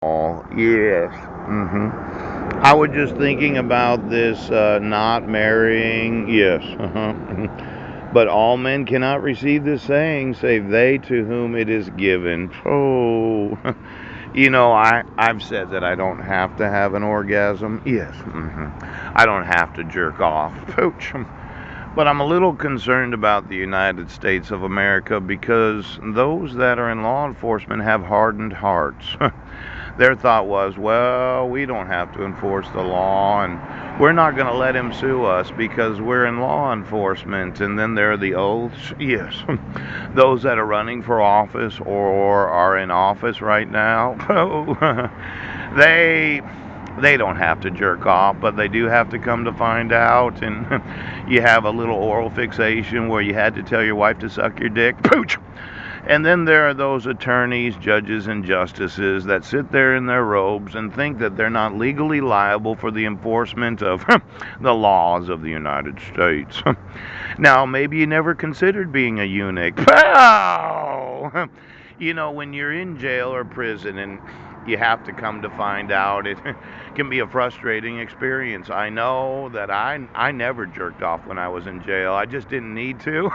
Oh, yes. I was just thinking about this not marrying. Yes. But all men cannot receive this saying save they to whom it is given. Oh. I've said that I don't have to have an orgasm. Yes. I don't have to jerk off. Pooch. But I'm a little concerned about the United States of America because those that are in law enforcement have hardened hearts. Their thought was, well, we don't have to enforce the law, and we're not going to let him sue us because we're in law enforcement. And then there are the oaths. Yes. Those that are running for office or are in office right now, they they don't have to jerk off, but they do have to come to find out. And you have a little oral fixation where you had to tell your wife to suck your dick. Pooch! And then there are those attorneys, judges, and justices that sit there in their robes and think that they're not legally liable for the enforcement of the laws of the United States. Now, maybe you never considered being a eunuch. Pow! When you're in jail or prison and you have to come to find out, it can be a frustrating experience. I know that I never jerked off when I was in jail. I just didn't need to.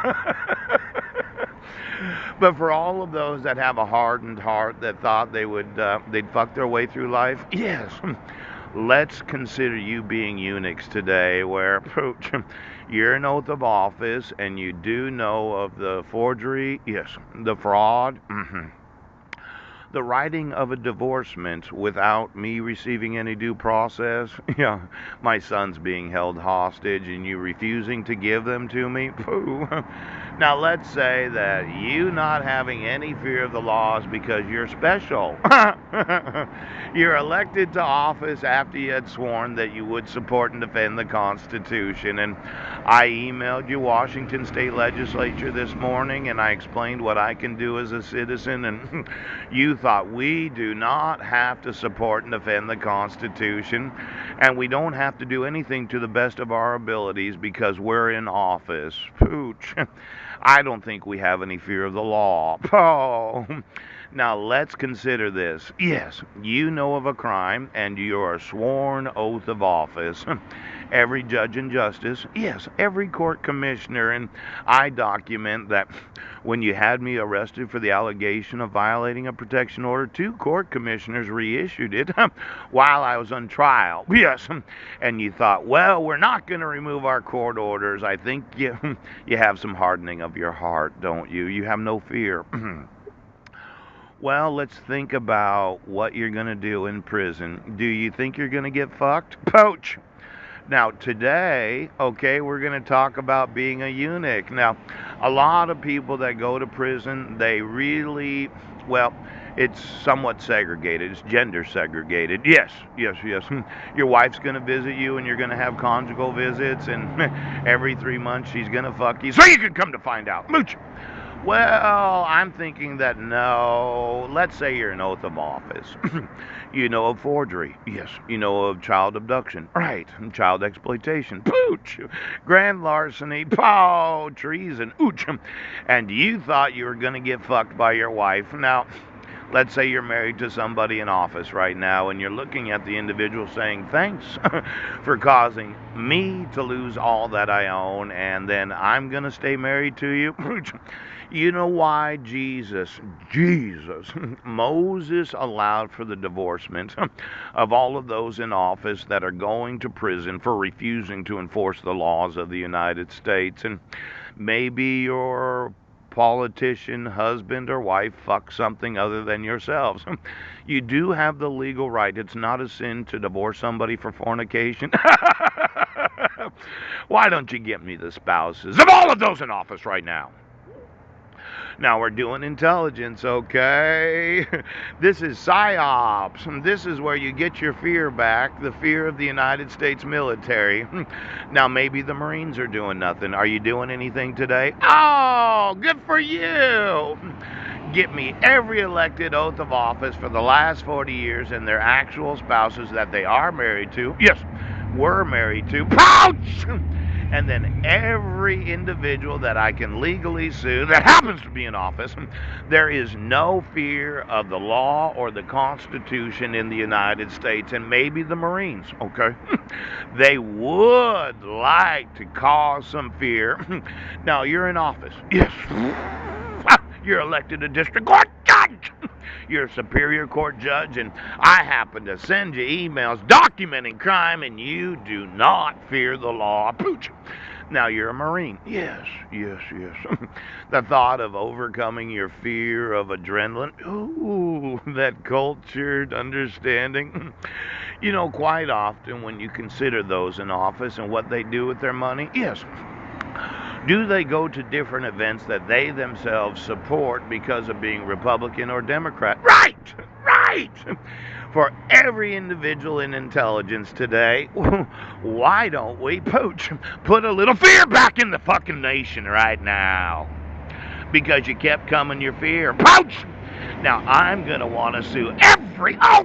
But for all of those that have a hardened heart that thought they'd fuck their way through life, yes, let's consider you being eunuchs today, where you're an oath of office and you do know of the forgery, yes, the fraud. The writing of a divorcement without me receiving any due process, yeah, my sons being held hostage and you refusing to give them to me, pooh. Now let's say that you not having any fear of the laws because you're special. You're elected to office after you had sworn that you would support and defend the Constitution. And I emailed you Washington State Legislature this morning and I explained what I can do as a citizen, and you thought we do not have to support and defend the Constitution and we don't have to do anything to the best of our abilities because we're in office. Pooch. I don't think we have any fear of the law. Oh. Now let's consider this. Yes, you know of a crime and you're a sworn oath of office. Every judge and justice, yes, every court commissioner, and I document that when you had me arrested for the allegation of violating a protection order, two court commissioners reissued it while I was on trial. Yes, and you thought, well, we're not going to remove our court orders. I think you have some hardening of your heart, don't you? You have no fear. Well, let's think about what you're going to do in prison. Do you think you're going to get fucked? Poach! Now, today, okay, we're going to talk about being a eunuch. Now, a lot of people that go to prison, they really, well, it's somewhat segregated. It's gender segregated. Yes, yes, yes. Your wife's going to visit you and you're going to have conjugal visits, and every 3 months she's going to fuck you so you can come to find out. Mooch! Well, I'm thinking that no. Let's say you're an oath of office. You know of forgery. Yes. You know of child abduction. Right. Child exploitation. Pooch. Grand larceny. Pow. Treason. Ooch. And you thought you were going to get fucked by your wife. Now, let's say you're married to somebody in office right now and you're looking at the individual saying, thanks for causing me to lose all that I own, and then I'm going to stay married to you. You know why Jesus, Moses allowed for the divorcement of all of those in office that are going to prison for refusing to enforce the laws of the United States. And maybe your politician, husband, or wife fuck something other than yourselves. You do have the legal right. It's not a sin to divorce somebody for fornication. Why don't you get me the spouses of all of those in office right now? Now we're doing intelligence, okay? This is PSYOPs. This is where you get your fear back, the fear of the United States military. Now maybe the Marines are doing nothing. Are you doing anything today? Oh, good for you! Get me every elected oath of office for the last 40 years and their actual spouses that they are married to. Yes, were married to. Pouch! And then every individual that I can legally sue that happens to be in office, there is no fear of the law or the Constitution in the United States, and maybe the Marines, okay? They would like to cause some fear. Now, you're in office. Yes. You're elected a district court judge. You're a superior court judge, and I happen to send you emails documenting crime, and you do not fear the law. Pooch. Now, you're a Marine. Yes, yes, yes. The thought of overcoming your fear of adrenaline. Ooh, that cultured understanding. You know, quite often when you consider those in office and what they do with their money, yes, do they go to different events that they themselves support because of being Republican or Democrat? Right! Right! For every individual in intelligence today, why don't we, Pooch, put a little fear back in the fucking nation right now? Because you kept coming your fear. Pooch! Now, I'm going to want to sue every, oh,